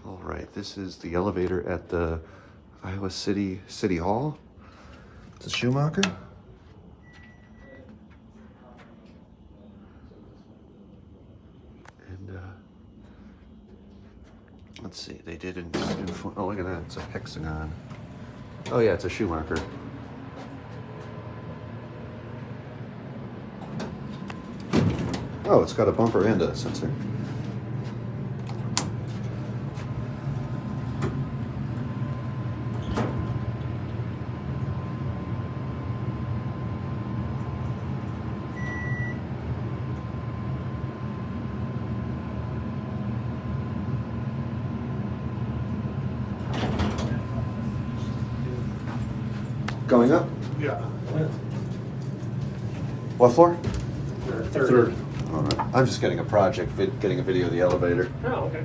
All right, this is the elevator at the Iowa City Hall. It's a Schumacher. And let's see, they did oh, look at that, it's a hexagon. Oh yeah, it's a Schumacher. Oh, it's got a bumper and a sensor. Going up? Yeah. What floor? Third. All right. I'm just getting a project, getting a video of the elevator. Oh, okay.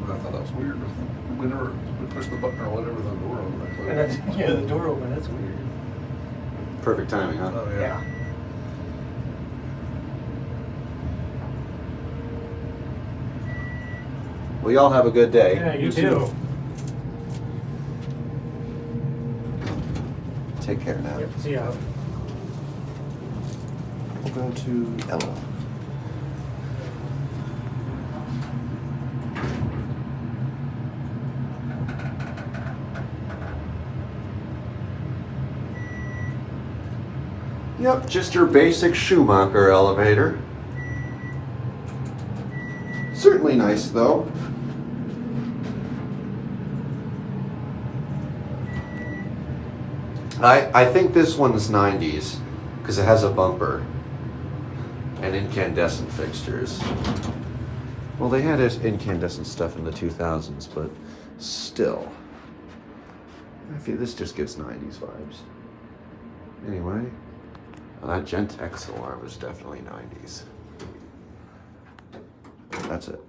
I thought that was weird. Whenever we push the button or whatever, the door opened. And that's, yeah, the door open. That's weird. Perfect timing, huh? Oh, yeah. Well, y'all have a good day. Yeah, you too. Take care now. Yep, see ya. We'll go to Ella. Yep, just your basic Schumacher elevator. Certainly nice though. I think this one's 90s because it has a bumper and incandescent fixtures. Well, they had incandescent stuff in the 2000s, but still. I feel this just gives 90s vibes. Anyway, that Gent XLR was definitely 90s. That's it.